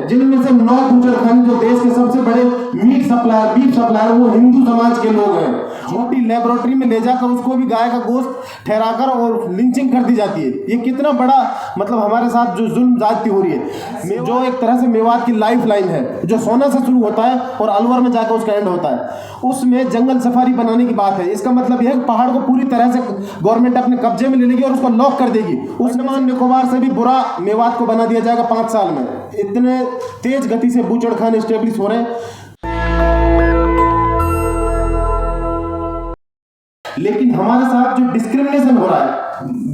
हैं, जिनमें से 9 बूचड़खाने जो देश के सबसे बड़े बीफ सप्लायर वो हिंदू समाज के लोग हैं। छोटी लेबोरेटरी में ले जाकर उसको भी गाय का गोश्त ठहराकर और लिंचिंग कर दी जाती है। ये कितना बड़ा मतलब हमारे साथ जो जुल्म ज्यादती हो रही है, जो एक तरह से मेवात की लाइफ लाइन है, जो सोना से शुरू होता है और अलवर में जाकर उसका एंड होता है, उसमें जंगल सफारी बनाने की बात है। इसका मतलब यह है पहाड़ को पूरी तरह से गवर्नमेंट अपने कब्जे में ले लेगी और उसको लॉक कर देगी। अंडमान निकोबार से भी बुरा मेवात को बना दिया जाएगा 5 साल में। इतने तेज गति से बूचड़खाने स्टेब्लिश हो रहे हैं। लेकिन हमारे साथ जो डिस्क्रिमिनेशन हो रहा है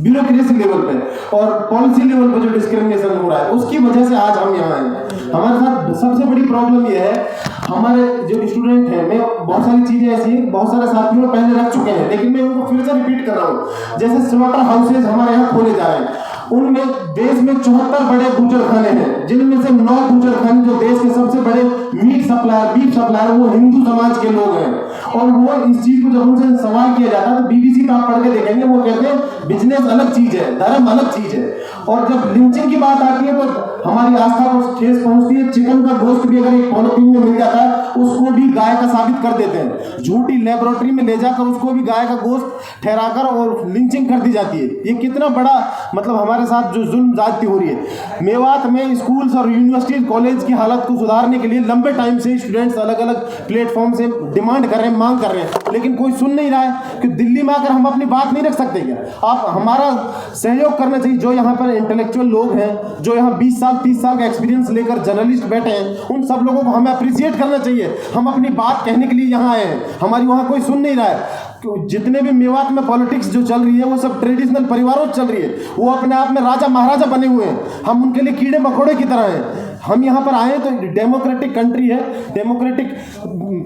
ब्यूरोक्रेसी लेवल पे और पॉलिसी लेवल पे, जो डिस्क्रिमिनेशन हो रहा है, उसकी वजह से आज हम यहाँ हैं। हमारे साथ सबसे बड़ी प्रॉब्लम यह है, हमारे जो स्टूडेंट हैं, मैं बहुत सारी चीजें ऐसी हैं, बहुत सारे साथियों पहले रख चुके हैं, लेकिन मैं उनको फिर से रिपीट कर रहा हूँ। जैसे स्लॉटर हाउसेज हमारे यहाँ खोले जा रहे हैं, उनमें देश में 74 बड़े बूचड़खाने हैं, जिनमें से 9 बूचड़खाने जो देश के सबसे बड़े बीफ सप्लायर वो हिंदू समाज के लोग हैं। और वो इस चीज को जब उनसे सवाल किया जाता है तो बीबीसी का आप पढ़ के देखेंगे, वो कहते हैं बिजनेस अलग चीज है, धर्म अलग चीज है। और जब लिंचिंग की बात आती है तो हमारी आस्था को ठेस पहुंचती है। चिकन का गोश्त भी अगर एक पॉलिथीन में मिल जाता है, उसको भी गाय का साबित कर देते हैं। झूठी लेबोरेटरी में ले जाकर उसको भी गाय का गोश्त ठहराकर और लिंचिंग कर दी जाती है। ये कितना बड़ा मतलब हमारे साथ जो जुल्म ज्यादती हो रही है। मेवात में स्कूल्स और यूनिवर्सिटी कॉलेज की हालत को सुधारने के लिए लंबे टाइम से स्टूडेंट्स अलग अलग प्लेटफॉर्म से डिमांड कर रहे हैं, मांग कर रहे हैं, लेकिन कोई सुन नहीं रहा है कि दिल्ली में आकर हम अपनी बात नहीं रख सकते क्या? आप हमारा सहयोग करना चाहिए। जो यहाँ पर इंटेलेक्चुअल लोग हैं, जो यहाँ 20 साल 30 साल का एक्सपीरियंस लेकर जर्नलिस्ट बैठे हैं, उन सब लोगों को हमें अप्रिशिएट करना चाहिए। हम अपनी बात कहने के लिए यहाँ आए हैं, हमारी वहाँ कोई सुन नहीं रहा है। जितने भी मेवात में पॉलिटिक्स जो चल रही है वो सब ट्रेडिशनल परिवारों से चल रही है। वो अपने आप में राजा महाराजा बने हुए हैं, हम उनके लिए कीड़े मकोड़े की तरह हैं। हम यहाँ पर आए तो डेमोक्रेटिक कंट्री है, डेमोक्रेटिक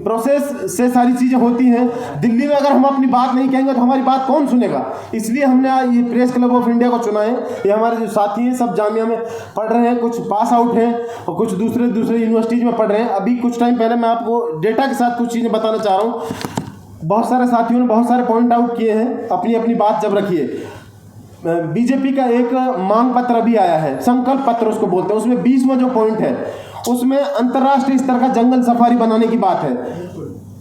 प्रोसेस से सारी चीज़ें होती हैं। दिल्ली में अगर हम अपनी बात नहीं कहेंगे तो हमारी बात कौन सुनेगा? इसलिए हमने ये प्रेस क्लब ऑफ इंडिया को चुना है। ये हमारे जो साथी हैं सब जामिया में पढ़ रहे हैं, कुछ पास आउट हैं और कुछ दूसरे यूनिवर्सिटीज़ में पढ़ रहे हैं। अभी कुछ टाइम पहले मैं आपको डेटा के साथ कुछ चीज़ें बताना चाह रहा हूँ। बहुत सारे साथियों ने बहुत सारे पॉइंट आउट किए हैं, अपनी अपनी बात जब रखिए। बीजेपी का एक मांग पत्र अभी आया है, संकल्प पत्र उसको बोलते हैं, उसमें 20वां जो पॉइंट है उसमें अंतर्राष्ट्रीय स्तर का जंगल सफारी बनाने की बात है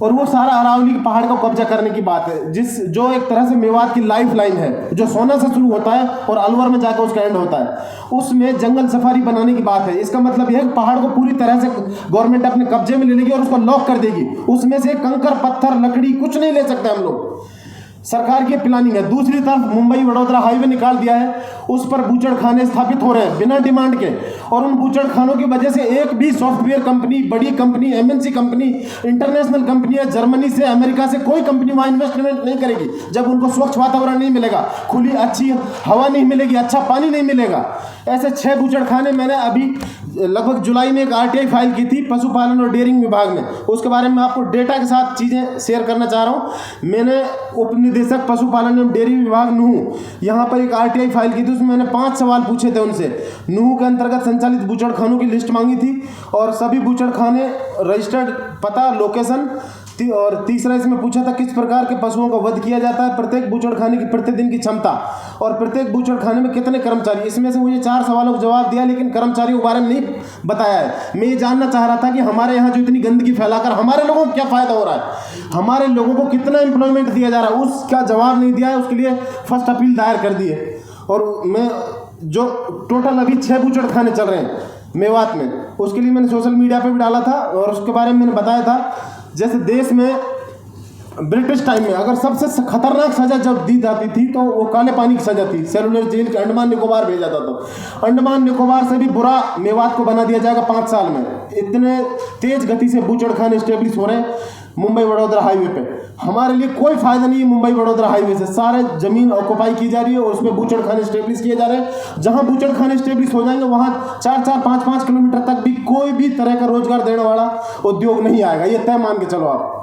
और वो सारा अरावली के पहाड़ को कब्जा करने की बात है, जो एक तरह से मेवात की लाइफ लाइन है, जो सोना से शुरू होता है और अलवर में जाकर उसका एंड होता है, उसमें जंगल सफारी बनाने की बात है। इसका मतलब यह है पहाड़ को पूरी तरह से गवर्नमेंट अपने कब्जे में ले लेगी और उसको लॉक कर देगी। उसमें से कंकर पत्थर लकड़ी कुछ नहीं ले सकते हम लोग। सरकार की प्लानिंग है। दूसरी तरफ मुंबई वडोदरा हाईवे निकाल दिया है, उस पर बूचड़खाने स्थापित हो रहे हैं बिना डिमांड के, और उन बूचड़खानों की वजह से एक भी सॉफ्टवेयर कंपनी, बड़ी company, MNC company, international company है, जर्मनी से, अमेरिका से कोई कंपनी वहां इन्वेस्टमेंट नहीं करेगी जब उनको स्वच्छ वातावरण नहीं मिलेगा, खुली अच्छी हवा नहीं मिलेगी, अच्छा पानी नहीं मिलेगा। ऐसे 6 बूचड़खाने मैंने अभी लगभग जुलाई में एक आरटीआई फाइल की थी पशुपालन और डेयरिंग विभाग में, उसके बारे में आपको डेटा के साथ चीज़ें शेयर करना चाह रहा हूँ। मैंने उपनिदेशक पशुपालन एवं डेयरी विभाग नूह यहाँ पर एक आरटीआई फाइल की थी, उसमें मैंने 5 सवाल पूछे थे उनसे। नूह के अंतर्गत संचालित बूचड़खानों की लिस्ट मांगी थी और सभी बूचड़खाने रजिस्टर्ड पता, लोकेशन, और तीसरा इसमें पूछा था किस प्रकार के पशुओं का वध किया जाता है, प्रत्येक बूचड़खाने की प्रतिदिन की क्षमता और प्रत्येक बूचड़खाने में कितने कर्मचारी। इसमें से मुझे 4 सवालों का जवाब दिया, लेकिन कर्मचारियों के बारे में नहीं बताया है। मैं ये जानना चाह रहा था कि हमारे यहाँ जो इतनी गंदगी फैलाकर हमारे लोगों को क्या फायदा हो रहा है, हमारे लोगों को कितना एम्प्लॉयमेंट दिया जा रहा है, उसका जवाब नहीं दिया है। उसके लिए फर्स्ट अपील दायर कर दी है। और मैं जो टोटल अभी 6 बूचड़खाने चल रहे हैं मेवात में, उसके लिए मैंने सोशल मीडिया पर भी डाला था और उसके बारे में मैंने बताया था। जैसे देश में ब्रिटिश टाइम में अगर सबसे खतरनाक सजा जब दी जाती थी तो वो काले पानी की सजा थी, सेलुलर जेल के अंडमान निकोबार भेजा जाता था। अंडमान निकोबार से भी बुरा मेवात को बना दिया जाएगा 5 साल में। इतने तेज गति से बूचड़खाने स्टेब्लिश हो रहे हैं मुंबई वडोदरा हाईवे पे। हमारे लिए कोई फायदा नहीं है मुंबई वडोदरा हाईवे से, सारे जमीन ऑक्युपाई की जा रही है और उसमें बूचड़खाने स्टेब्लिश किए जा रहे हैं। जहां बूचड़खाने स्टेब्लिश हो जाएंगे वहां 4-4, 5-5 किलोमीटर तक भी कोई भी तरह का रोजगार देने वाला उद्योग नहीं आएगा, ये तय मान के चलो आप।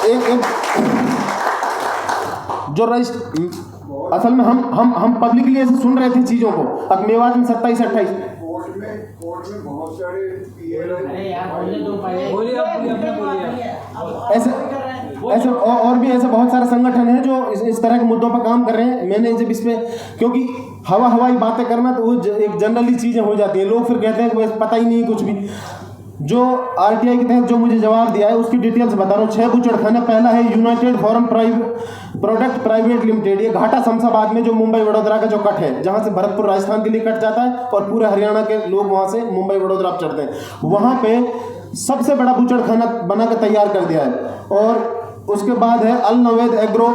एक जो असल में हम पब्लिकली ऐसे सुन रहे थे चीजों को। अब मेवात में 27-28 कोर्ट में बहुत सारे अरे यार बोलिए तो पहले बोलिए ऐसे ऐसे और भी ऐसे बहुत सारे संगठन हैं जो इस तरह के मुद्दों पर काम कर रहे हैं। मैंने जब इस पे, क्योंकि हवाई बातें करना तो वो एक जनरली चीज़ें हो जाती है, लोग फिर कहते हैं कि पता ही नहीं कुछ भी। जो आरटीआई के तहत जो मुझे जवाब दिया है उसकी डिटेल्स बता रहा हूँ। 6 बूचड़खाने। पहला है United form product Private limited, ये घाटा शमशाबाद में जो मुंबई वडोदरा का जो कट है, जहाँ से भरतपुर राजस्थान के लिए कट जाता है और पूरे हरियाणा के लोग वहाँ से मुंबई वडोदरा चढ़ते हैं, वहाँ पे सबसे बड़ा बूचड़खाना बना कर तैयार कर दिया है। और उसके बाद है Al Naved agro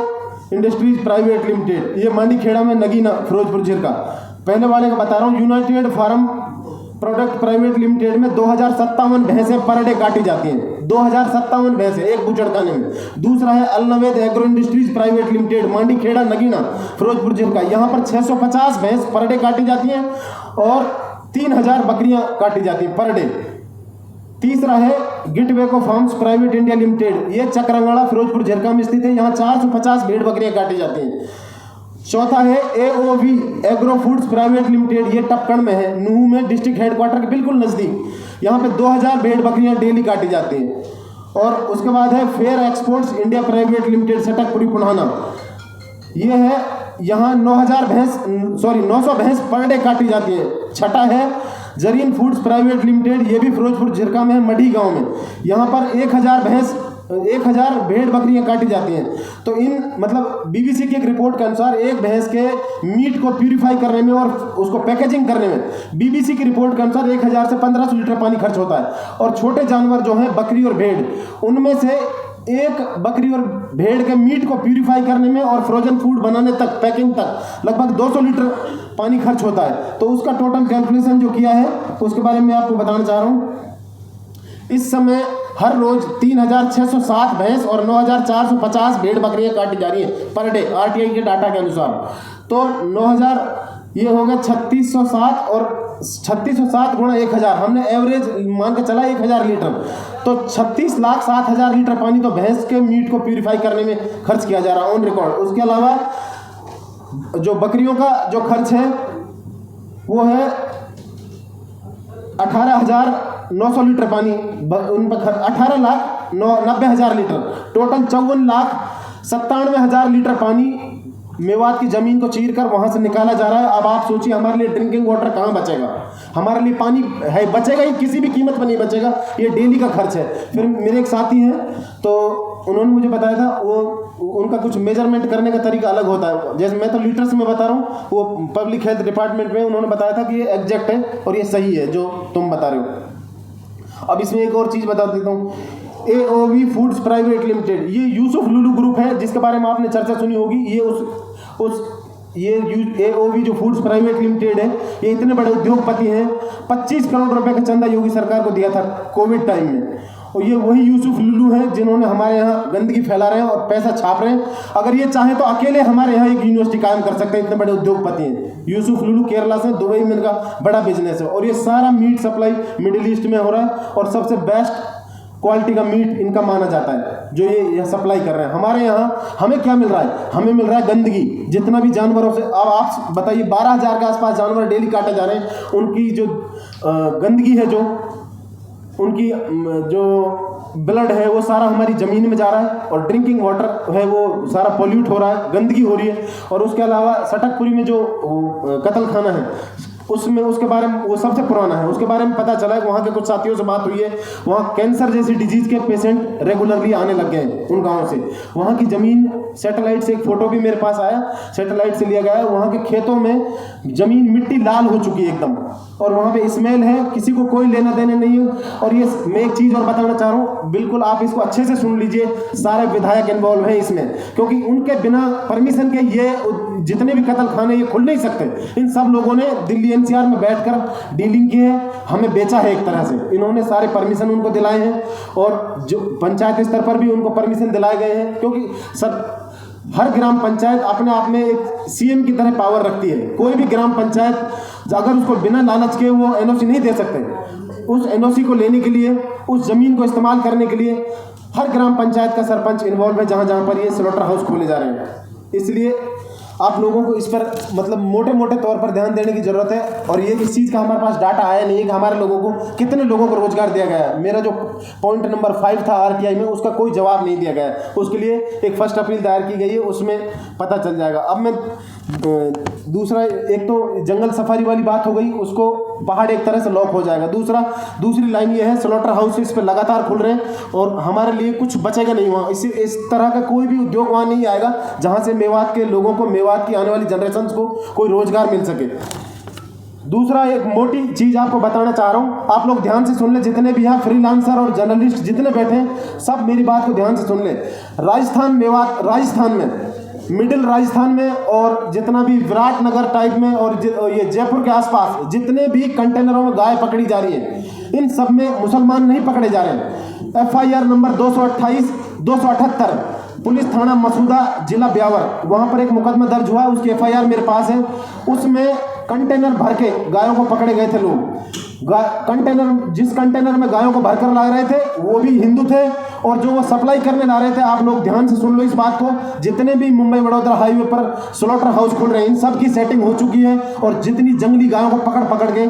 industries private limited, ये मांडीखेड़ा में, नगीना, फिरोजपुर जिला। पहले वाले का बता रहा हूँ, United Farm Product Private Limited में 2057 भैंसें पर डे काटी जाती हैं। 2057 भैंसें एक बूचड़खाने में। दूसरा है Al Naved agro industries private limited, Mandikheda, Nagina, Firozpur जिला। यहाँ पर 650 भैंस पर डे काटी जाती हैं और 3000 बकरियां काटी जाती हैं पर डे। तीसरा है गिटवेको फार्म्स प्राइवेट इंडिया लिमिटेड, ये चकरंगाड़ा, फिरोजपुर जिला में स्थित है, यहाँ 450 भेड़ बकरियां काटी जाती हैं। चौथा है AOV agro foods private limited, ये टपकण में है, नूह में, डिस्ट्रिक्ट हेडक्वार्टर के बिल्कुल नज़दीक। यहाँ पे 2000 भेड़ बकरियां डेली काटी जाती हैं। और उसके बाद है fair exports India private limited, Satakpuri, Punhana, ये है, यहाँ 900 भैंस पर डे काटी जाती है। छठा है जरीन फूड्स प्राइवेट लिमिटेड, ये भी फिरोजपुर जिला में है, मढ़ी गाँव में, यहाँ पर 1000 भेड़ बकरियां काटी जाती हैं। तो इन मतलब बीबीसी की एक रिपोर्ट के अनुसार एक भैंस के मीट को प्यूरिफाई करने में और उसको पैकेजिंग करने में बीबीसी की रिपोर्ट के अनुसार 1000 से 1500 लीटर पानी खर्च होता है। और छोटे जानवर जो हैं बकरी और भेड़, उनमें से एक बकरी और भेड़ के मीट को प्यूरिफाई करने में और फ्रोजन फूड बनाने तक, पैकिंग तक लगभग 200 लीटर पानी खर्च होता है। तो उसका टोटल कैलकुलेशन जो किया है उसके बारे में आपको बताना चाह रहा हूँ। इस समय हर रोज 3607 भैंस और 9450 भेड़ बकरियां काटी जा रही हैं पर डे, आरटीआई के डाटा के अनुसार। तो 9000 ये हो गया 3607 और 3607 गुणा 1000, हमने एवरेज मान के चला 1000 लीटर, तो 36,07,000 लीटर पानी तो भैंस के मीट को प्यूरिफाई करने में खर्च किया जा रहा है ऑन रिकॉर्ड। उसके अलावा जो बकरियों का जो खर्च है वो है 18,900 लीटर पानी, उन पर 18,90,000 लीटर, टोटल 54,97,000 लीटर पानी मेवात की जमीन को चीर कर वहां से निकाला जा रहा है। अब आप सोचिए हमारे लिए ड्रिंकिंग वाटर कहाँ बचेगा, हमारे लिए पानी है बचेगा ही, किसी भी कीमत पर नहीं बचेगा, ये डेली का खर्च है। फिर मेरे एक साथी हैं तो उन्होंने मुझे बताया था, वो उनका कुछ मेजरमेंट करने का तरीका अलग होता है, जैसे मैं तो लीटर्स में बता रहा हूँ, वो पब्लिक हेल्थ डिपार्टमेंट में उन्होंने बताया था कि ये एग्जैक्ट है और ये सही है जो तुम बता रहे हो। अब इसमें एक और चीज़ बता देता हूँ, एओवी फूड्स प्राइवेट लिमिटेड, ये यूसुफ लुलू ग्रुप है जिसके बारे में आपने चर्चा सुनी होगी। ये एओवी जो फूड्स प्राइवेट लिमिटेड है, ये इतने बड़े उद्योगपति हैं, 25 करोड़ रुपए का चंदा योगी सरकार को दिया था कोविड टाइम में। और ये वही यूसुफ लुलू हैं जिन्होंने हमारे यहाँ गंदगी फैला रहे हैं और पैसा छाप रहे हैं। अगर ये चाहें तो अकेले हमारे यहाँ एक यूनिवर्सिटी कायम कर सकते हैं, इतने बड़े उद्योगपति हैं। यूसुफ लुलू केरला से, दुबई में इनका बड़ा बिजनेस है और ये सारा मीट सप्लाई मिडिल ईस्ट में हो रहा है और सबसे बेस्ट क्वालिटी का मीट इनका माना जाता है जो ये सप्लाई कर रहे हैं। हमारे यहाँ हमें क्या मिल रहा है, हमें मिल रहा है गंदगी। जितना भी जानवरों से, अब आप बताइए 12,000 के आसपास जानवर डेली काटे जा रहे हैं, उनकी जो गंदगी है, जो उनकी जो ब्लड है वो सारा हमारी ज़मीन में जा रहा है और ड्रिंकिंग वाटर है वो सारा पोल्यूट हो रहा है, गंदगी हो रही है। और उसके अलावा सटकपुरी में जो कत्ल खाना है उसमें, उसके बारे में, वो सबसे पुराना है, उसके बारे में पता चला है। वहाँ के कुछ साथियों से बात हुई है, वहाँ कैंसर जैसी डिजीज़ के पेशेंट रेगुलरली आने लग गए हैं उन गाँव से। वहाँ की ज़मीन, सैटेलाइट से एक फ़ोटो भी मेरे पास आया, सैटेलाइट से लिया गया है, वहाँ के खेतों में ज़मीन मिट्टी लाल हो चुकी है एकदम, और वहाँ पे स्मेल है, किसी को कोई लेना देना नहीं है। और ये मैं एक चीज़ और बताना चाह रहा हूँ, बिल्कुल आप इसको अच्छे से सुन लीजिए, सारे विधायक इन्वॉल्व हैं इसमें, क्योंकि उनके बिना परमिशन के ये जितने भी कत्ल खाने ये खुल नहीं सकते। इन सब लोगों ने दिल्ली एनसीआर में बैठकर डीलिंग की है, हमें बेचा है एक तरह से। इन्होंने सारे परमिशन उनको दिलाए हैं और जो पंचायत स्तर पर भी उनको परमिशन दिलाए गए हैं, क्योंकि सब हर ग्राम पंचायत अपने आप में एक सीएम की तरह पावर रखती है। कोई भी ग्राम पंचायत अगर उसको बिना लालच के वो एनओसी नहीं दे सकते, उस एनओसी को लेने के लिए, उस जमीन को इस्तेमाल करने के लिए हर ग्राम पंचायत का सरपंच इन्वॉल्व है जहाँ जहाँ पर ये स्लॉटर हाउस खोले जा रहे हैं। इसलिए आप लोगों को इस पर मतलब मोटे मोटे तौर पर ध्यान देने की ज़रूरत है। और ये इस चीज़ का हमारे पास डाटा आया नहीं है कि हमारे लोगों को कितने लोगों को रोज़गार दिया गया है। मेरा जो पॉइंट नंबर 5 था RTI में, उसका कोई जवाब नहीं दिया गया है। उसके लिए एक फर्स्ट अपील दायर की गई है, उसमें पता चल जाएगा। अब मैं दूसरा, एक तो जंगल सफारी वाली बात हो गई, उसको पहाड़ एक तरह से लॉक हो जाएगा। दूसरी लाइन ये है, स्लॉटर हाउसेस पे लगातार खुल रहे हैं और हमारे लिए कुछ बचेगा नहीं वहाँ। इस तरह का कोई भी उद्योग वहाँ नहीं आएगा जहाँ से मेवात के लोगों को, मेवात की आने वाली जनरेशन को कोई रोजगार मिल सके। दूसरा, एक मोटी चीज़ आपको बताना चाह रहा हूँ, आप लोग ध्यान से सुन ले, जितने भी यहाँ फ्रीलांसर और जर्नलिस्ट जितने बैठे हैं, सब मेरी बात को ध्यान से सुन ले। राजस्थान में, मिडिल राजस्थान में और जितना भी विराटनगर टाइप में और ये जयपुर के आसपास जितने भी कंटेनरों में गाय पकड़ी जा रही है, इन सब में मुसलमान नहीं पकड़े जा रहे हैं। FIR नंबर 278 पुलिस थाना मसूदा, जिला ब्यावर, वहाँ पर एक मुकदमा दर्ज हुआ है, उसकी FIR मेरे पास है। उसमें कंटेनर भर के गायों को पकड़े गए थे लोग। जिस कंटेनर में गायों को भरकर ला रहे थे वो भी हिंदू थे, और जो वो सप्लाई करने ला रहे थे, आप लोग ध्यान से सुन लो इस बात को, जितने भी मुंबई वडोदरा हाईवे पर स्लॉटर हाउस खुल रहे हैं, इन सब की सेटिंग हो चुकी है। और जितनी जंगली गायों को पकड़ के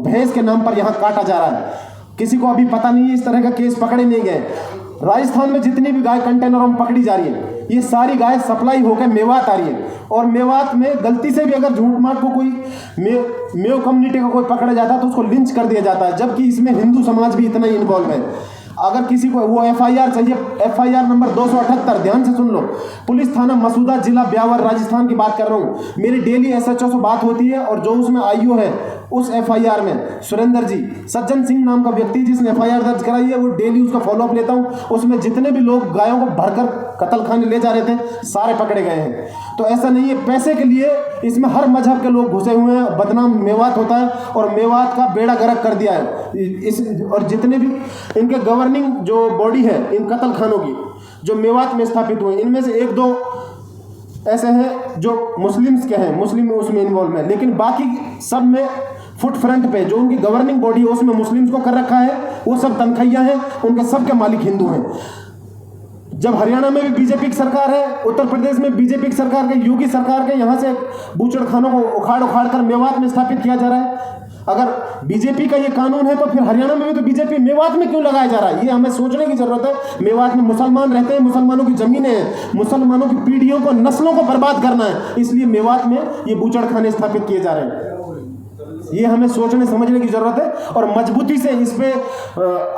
भैंस के नाम पर यहाँ काटा जा रहा है, किसी को अभी पता नहीं है, इस तरह का केस पकड़े नहीं गए। राजस्थान में जितनी भी गाय कंटेनरों में पकड़ी जा रही है, ये सारी गाय सप्लाई होकर मेवात आ रही है। और मेवात में गलती से भी अगर झूठ मार को कोई मेव कम्युनिटी का कोई पकड़ा जाता है तो उसको लिंच कर दिया जाता है, जबकि इसमें हिंदू समाज भी इतना ही इन्वॉल्व है। अगर किसी को वो FIR चाहिए, FIR नंबर 278, ध्यान से सुन लो, पुलिस थाना मसूदा, जिला ब्यावर, राजस्थान की बात कर रहा हूँ। मेरी डेली SHO से बात होती है और जो उसमें IO है उस FIR में सुरेंद्र जी, सज्जन सिंह नाम का व्यक्ति जिसने FIR दर्ज कराई है, वो डेली उसका फॉलोअप लेता हूँ। उसमें जितने भी लोग गायों को भरकर कत्ल खाने ले जा रहे थे, सारे पकड़े गए हैं। तो ऐसा नहीं है पैसे के लिए इसमें हर मजहब के लोग घुसे हुए हैं। बदनाम मेवात होता है और मेवात का बेड़ा गर्क कर दिया है। और जितने भी इनके गवर्निंग जो बॉडी है इन कत्ल खानों की, जो मेवात में स्थापित हुए, इनमें से 1-2 ऐसे हैं जो मुस्लिम्स के हैं, मुस्लिम उसमें इन्वॉल्व है, लेकिन बाकी सब में फुट फ्रंट पे जो उनकी गवर्निंग बॉडी है उसमें मुस्लिम्स को कर रखा है। वो सब तनखैया हैं, उनके सबके मालिक हिंदू हैं। जब हरियाणा में भी बीजेपी की सरकार है, उत्तर प्रदेश में बीजेपी की सरकार के, योगी सरकार के, यहाँ से बूचड़खानों को उखाड़ कर मेवात में स्थापित किया जा रहा है। अगर बीजेपी का ये कानून है तो फिर हरियाणा में भी तो बीजेपी मेवात में क्यों लगाया जा रहा है, ये हमें सोचने की जरूरत है। मेवात में मुसलमान रहते हैं, मुसलमानों की जमीनें हैं, मुसलमानों की पीढ़ियों को, नस्लों को बर्बाद करना है, इसलिए मेवात में ये बूचड़खाने स्थापित किए जा रहे हैं। ये हमें सोचने समझने की जरूरत है और मजबूती से इस पे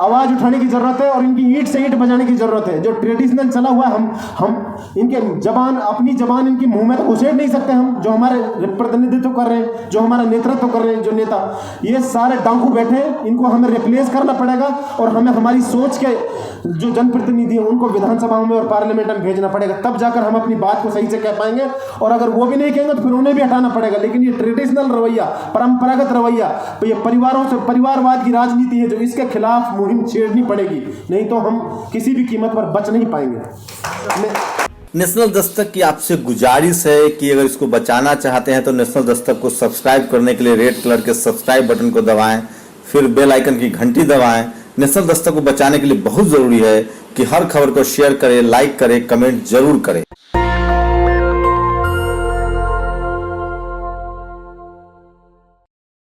आवाज उठाने की जरूरत है और इनकी ईंट से ईंट बजाने की जरूरत है। जो ट्रेडिशनल चला हुआ है, हम इनके अपनी जबान इनकी मुंह में तो घुसेड़ नहीं सकते। हम जो हमारे प्रतिनिधित्व कर रहे हैं, जो हमारा नेतृत्व कर रहे हैं, जो नेता, ये सारे डाकू बैठे हैं, इनको हमें रिप्लेस करना पड़ेगा और हमें हमारी सोच के जो जनप्रतिनिधि हैं उनको विधानसभाओं में और पार्लियामेंट में भेजना पड़ेगा, तब जाकर हम अपनी बात को सही से कह पाएंगे। और अगर वो भी नहीं कहेंगे तो फिर उन्हें भी हटाना पड़ेगा। लेकिन ये ट्रेडिशनल रवैया, परंपरागत रवैया, तो ये परिवारवाद की राजनीति है, जो इसके खिलाफ मुहिम छेड़नी पड़ेगी, नहीं तो हम किसी भी कीमत पर बच नहीं पाएंगे। नेशनल दस्तक की आपसे गुजारिश है कि अगर इसको बचाना चाहते हैं तो नेशनल दस्तक को सब्सक्राइब करने के लिए रेड कलर के सब्सक्राइब बटन को दबाएं, फिर बेल आइकन की घंटी दबाएं। नेशनल दस्तक को बचाने के लिए बहुत जरूरी है कि हर खबर को शेयर करें, लाइक करें, कमेंट जरूर करें।